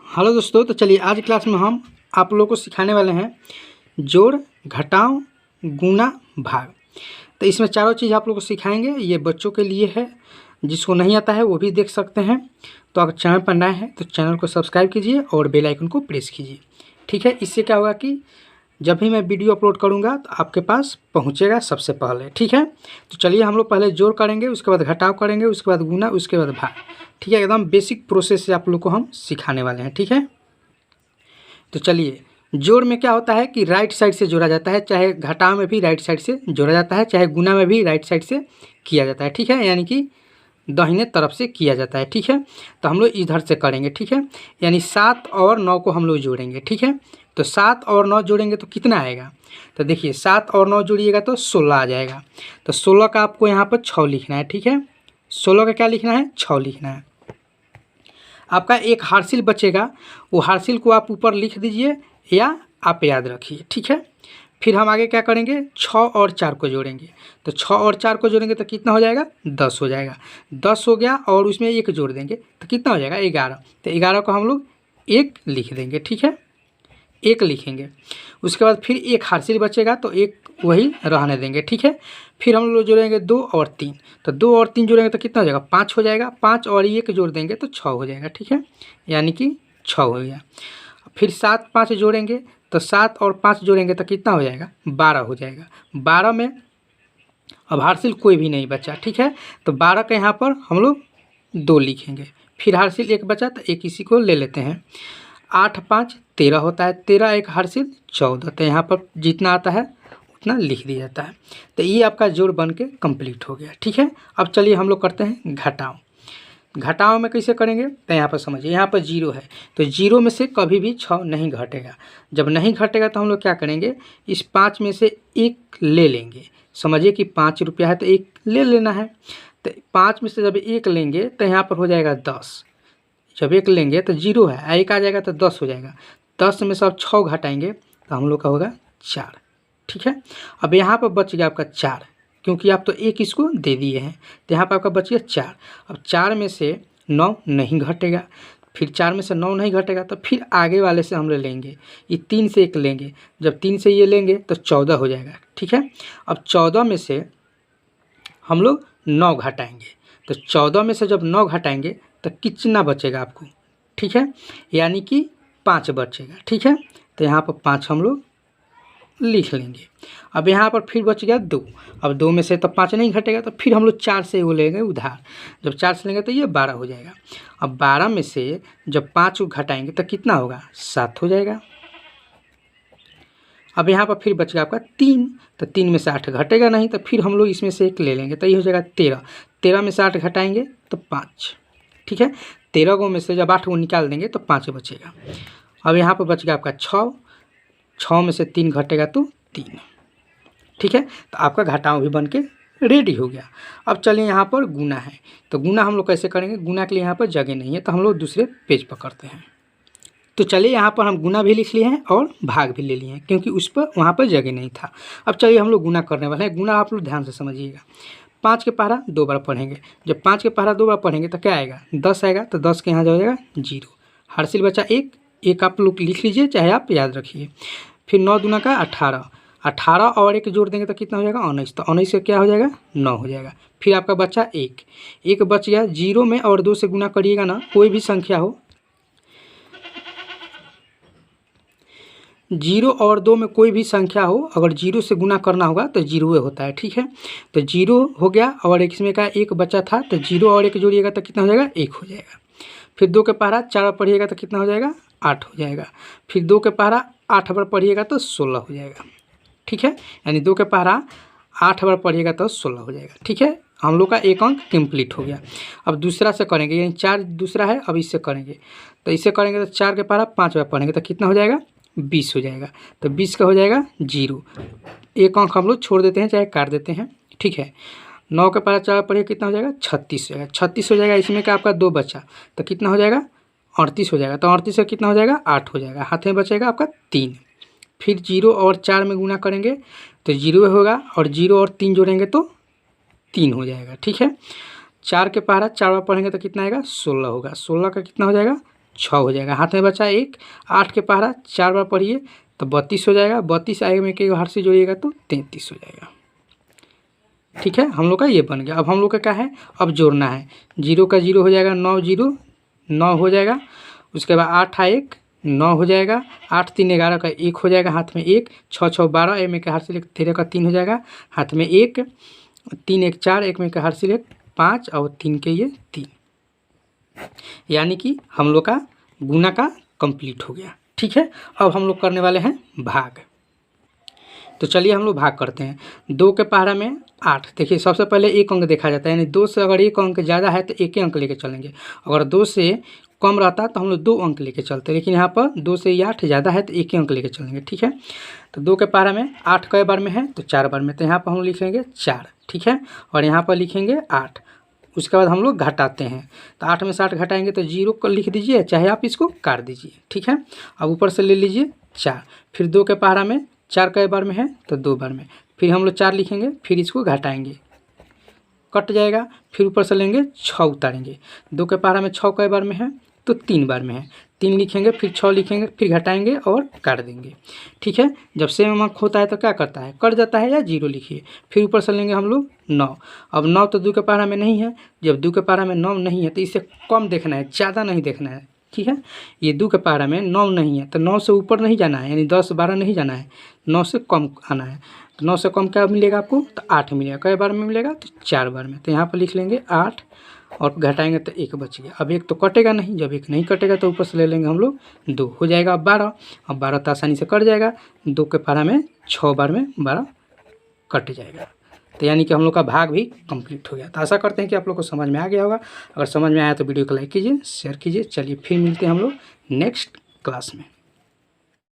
Hello दोस्तों, तो चलिए आज क्लास में हम आप लोगों को सिखाने वाले हैं जोड़, घटाव, गुणा, भाग। तो इसमें चारों चीज़ आप लोगों को सिखाएंगे। ये बच्चों के लिए है, जिसको नहीं आता है वो भी देख सकते हैं। तो अगर चैनल पर नए हैं तो चैनल को सब्सक्राइब कीजिए और बेल आइकन को प्रेस कीजिए। ठीक है, इससे क्या होगा कि जब भी मैं वीडियो अपलोड करूँगा तो आपके पास पहुँचेगा सबसे पहले। ठीक है, तो चलिए हम लोग पहले जोड़ करेंगे, उसके बाद घटाव करेंगे, उसके बाद गुणा, उसके बाद भाग। ठीक है, एकदम बेसिक प्रोसेस से आप लोग को हम सिखाने वाले हैं। ठीक है, तो चलिए जोड़ में क्या होता है कि राइट साइड से जोड़ा जाता है, चाहे घटाव में भी राइट साइड से जोड़ा जाता है, चाहे गुणा में भी राइट साइड से किया जाता है। ठीक है, यानी कि दाहिने तरफ से किया जाता है। ठीक है, तो हम लोग इधर से करेंगे। ठीक है, यानी 7 और 9 को हम लोग जोड़ेंगे। ठीक है, तो 7 और 9 जोड़ेंगे तो कितना आएगा, तो देखिए 7 और 9 जोड़िएगा तो 16 आ जाएगा। तो 16 का आपको यहाँ पर 6 लिखना है। ठीक है, 16 का क्या लिखना है, 6 लिखना है। आपका एक हार्सिल बचेगा, वो हार्सिल को आप ऊपर लिख दीजिए या आप याद रखिए। ठीक है, फिर हम आगे क्या करेंगे, 6 और 4 को जोड़ेंगे। तो 6 और 4 को जोड़ेंगे तो कितना हो जाएगा, 10 हो जाएगा। 10 हो गया और उसमें 1 जोड़ देंगे तो कितना हो जाएगा, 11। तो 11 को हम लोग 1 लिख देंगे। ठीक है, 1 लिखेंगे। उसके बाद फिर एक हार्सिल बचेगा तो 1 वही रहने देंगे। ठीक है, फिर हम लोग जोड़ेंगे 2 और 3। तो 2 और 3 जोड़ेंगे तो कितना हो जाएगा, 5 हो जाएगा। 5 और 1 जोड़ देंगे तो 6 हो जाएगा। ठीक है, यानी कि 6 हो गया। फिर 7 5 जोड़ेंगे तो 7 और 5 जोड़ेंगे तो कितना हो जाएगा, 12 हो जाएगा। 12 में अब हार्सिल कोई भी नहीं बचा। ठीक है, तो 12 का यहाँ पर हम लोग 2 लिखेंगे। फिर हार्सिल 1 बचा तो 1 इसी को ले लेते हैं। 8 5 13 होता है, 13 एक हार्सिल 14। तो यहाँ पर जितना आता है उतना लिख दिया जाता है। तो ये आपका जोड़ बन के कम्प्लीट हो गया। ठीक है, अब चलिए हम लोग करते हैं घटाव। घटाव में कैसे करेंगे, तो यहाँ पर समझिए, यहाँ पर 0 है तो 0 में से कभी भी 6 नहीं घटेगा। जब नहीं घटेगा तो हम लोग क्या करेंगे, इस 5 में से 1 ले लेंगे। समझिए कि 5 रुपया है तो 1 ले लेना है। तो 5 में से जब 1 लेंगे तो यहाँ पर हो जाएगा 10। जब 1 लेंगे तो 0 है, 1 आ जाएगा तो 10 हो जाएगा। 10 में से अब 6 घटाएंगे तो हम लोग का होगा 4। ठीक है, अब यहाँ पर बच गया आपका 4, क्योंकि आप तो 1 इसको दे दिए हैं। तो यहाँ पर आपका बच गया 4। अब 4 में से 9 नहीं घटेगा, फिर 4 में से 9 नहीं घटेगा तो फिर आगे वाले से हम लोग लेंगे, ये 3 से 1 लेंगे। जब 3 से ये लेंगे तो 14 हो जाएगा। ठीक है, अब 14 में से हम लोग 9 घटाएंगे। तो 14 में से जब 9 घटाएंगे तो कितना बचेगा आपको, ठीक है, यानी कि 5 बचेगा। ठीक है, तो यहाँ पर 5 हम लोग लिख लेंगे। अब यहाँ पर फिर बच गया 2। अब 2 में से तो 5 नहीं घटेगा तो फिर हम लोग 4 से वो लेंगे उधार। जब 4 से लेंगे तो ये 12 हो जाएगा। अब 12 में से जब 5 को घटाएंगे तो कितना होगा, 7 हो जाएगा। अब यहाँ पर फिर बच गया आपका 3। तो 3 में से 8 घटेगा नहीं तो फिर हम लोग इसमें से 1 ले लेंगे तो ये हो जाएगा 13। 13 में से 8 घटाएंगे तो 5। ठीक है, 13 को में से जब 8 को निकाल देंगे तो 5 बचेगा। अब यहाँ पर बच गया आपका 6। 6 में से 3 घटेगा तो 3। ठीक है, तो आपका घटाव भी बन के रेडी हो गया। अब चलिए यहाँ पर गुना है, तो गुना हम लोग कैसे करेंगे, गुना के लिए यहाँ पर जगह नहीं है तो हम लोग दूसरे पेज पर करते हैं। तो चलिए यहाँ पर हम गुना भी लिख लिए हैं और भाग भी ले लिए हैं, क्योंकि उस पर वहाँ पर जगह नहीं था। अब चलिए हम लोग गुना करने वाले हैं। गुना आप लोग ध्यान से समझिएगा। 5 के पहाड़ा 2 बार पढ़ेंगे। जब 5 के पहाड़ा 2 बार पढ़ेंगे तो क्या आएगा, 10 आएगा। तो 10 के यहाँ जो हो जाएगा 0। हार्सिल बचा 1 आप लोग लिख लीजिए चाहे आप याद रखिए। फिर 9 दूना का 18। 18 और 1 जोड़ देंगे तो कितना हो जाएगा, 19। तो 19 से क्या हो जाएगा, 9 हो जाएगा। फिर आपका बचा 1 बच गया। 0 में और 2 से गुना करिएगा ना, कोई भी संख्या हो, 0 और 2 में कोई भी संख्या हो, अगर 0 से गुना करना होगा तो 0 होता है। ठीक है, तो 0 हो गया और इसमें का 1 बचा था तो 0 और 1 जोड़िएगा तो कितना हो जाएगा, 1 हो जाएगा। फिर 2 के पहाड़ा 4 बार पढ़िएगा तो कितना हो जाएगा, 8 हो जाएगा। फिर 2 के पहाड़ा 8 बार पढ़िएगा तो 16 हो जाएगा। ठीक है, यानी 2 के पहाड़ा 8 बार पढ़िएगा तो 16 हो जाएगा। ठीक है, हम लोग का एक अंक कंप्लीट हो गया। अब दूसरा से करेंगे, यानी 4 दूसरा है, अब इससे करेंगे। तो इससे करेंगे तो 4 के पहाड़ा 5 बार पढ़ेंगे तो कितना हो जाएगा, 20 हो जाएगा। तो 20 का हो जाएगा 0। एक अंक हम लोग छोड़ देते हैं चाहे काट देते हैं। ठीक है, 9 के पहाड़ा 4 पढ़िए कितना हो जाएगा, 36 हो जाएगा। 36 हो जाएगा, इसमें का आपका 2 बचा तो कितना हो जाएगा, 38 हो जाएगा। तो 38 का कितना हो जाएगा, 8 हो जाएगा। हाथ में बचेगा आपका 3। फिर 0 और 4 में गुना करेंगे तो 0 होगा और 0 और 3 जोड़ेंगे तो 3 हो जाएगा। ठीक है, 4 के पहाड़ा 4 बार पढ़ेंगे तो कितना आएगा, 16 होगा। 16 का कितना हो जाएगा, 6 हो जाएगा। हाथ में बचा 1, 8 के पहाड़ा 4 बार पढ़िए तो 32 हो जाएगा। 32 आगे में के हाथ से जोड़िएगा तो 33 हो जाएगा। ठीक है, हम लोग का ये बन गया। अब हम लोग का क्या है, अब जोड़ना है। 0 का 0 हो जाएगा 9, 0 9 हो जाएगा। उसके बाद 8 1 9 हो जाएगा। 8 3 11 का 1 हो जाएगा, हाथ में 1। 6 6 12 एक में के हाथ से लेकर 13 का 3 हो जाएगा, हाथ में 1। 3 1 4 एक में के हाथ से लेकर 5 और 3 के ये 3। यानी कि हम लोग का गुना का कंप्लीट हो गया। ठीक है, अब हम लोग करने वाले हैं भाग। तो चलिए हम लोग भाग करते हैं। 2 के पहाड़ा में 8। देखिए सबसे पहले एक अंक देखा जाता है, यानी 2 से अगर एक अंक ज़्यादा है तो एक ही अंक लेके चलेंगे। अगर 2 से कम रहता है तो हम लोग 2 अंक लेके चलते हैं, लेकिन यहाँ पर 2 से 8 ज़्यादा है तो एक ही अंक लेके चलेंगे। ठीक है, तो 2 के पहाड़ा में 8 कई बार में है तो 4 बार में, तो यहाँ पर हम लिखेंगे 4। ठीक है, और यहाँ पर लिखेंगे 8। उसके बाद हम लोग घटाते हैं, तो 8 में से 8 घटाएंगे तो 0 को लिख दीजिए, चाहे आप इसको काट दीजिए। ठीक है, अब ऊपर से ले लीजिए 4। फिर 2 के पहाड़ा में 4 कई बार में है तो 2 बार में, फिर हम लोग 4 लिखेंगे, फिर इसको घटाएंगे, कट जाएगा। फिर ऊपर से लेंगे 6 उतारेंगे। 2 के पहाड़ा में 6 कई बार में है तो 3 बार में है, 3 लिखेंगे, फिर 6 लिखेंगे, फिर घटाएंगे और काट देंगे। ठीक है, जब सेम अंक होता है तो क्या करता है, कट जाता है या 0 लिखिए। फिर ऊपर से लेंगे हम लोग 9। अब 9 तो 2 के पहाड़ा में नहीं है, जब 2 के पहाड़ा में 9 नहीं है तो इससे कम देखना है, ज़्यादा नहीं देखना है। ठीक है, ये 2 के पहाड़ा में 9 नहीं है तो 9 से ऊपर नहीं जाना है, यानी 10 12 नहीं जाना है, 9 से कम आना है। तो 9 से कम क्या मिलेगा आपको, तो 8 मिलेगा। कई बार में मिलेगा तो 4 बार में, तो यहाँ पर लिख लेंगे 8 और घटाएंगे तो 1 बच गया। अब 1 तो कटेगा नहीं, जब 1 नहीं कटेगा तो ऊपर से ले लेंगे हम लोग 2, हो जाएगा अब 12। अब 12 तो आसानी से कट जाएगा, 2 के पहाड़ा में 6 बार में 12 कट जाएगा। तो यानी कि हम लोग का भाग भी कंप्लीट हो गया। तो आशा करते हैं कि आप लोग को समझ में आ गया होगा। अगर समझ में आया तो वीडियो को लाइक कीजिए, शेयर कीजिए। चलिए फिर मिलते हैं हम लोग नेक्स्ट क्लास में।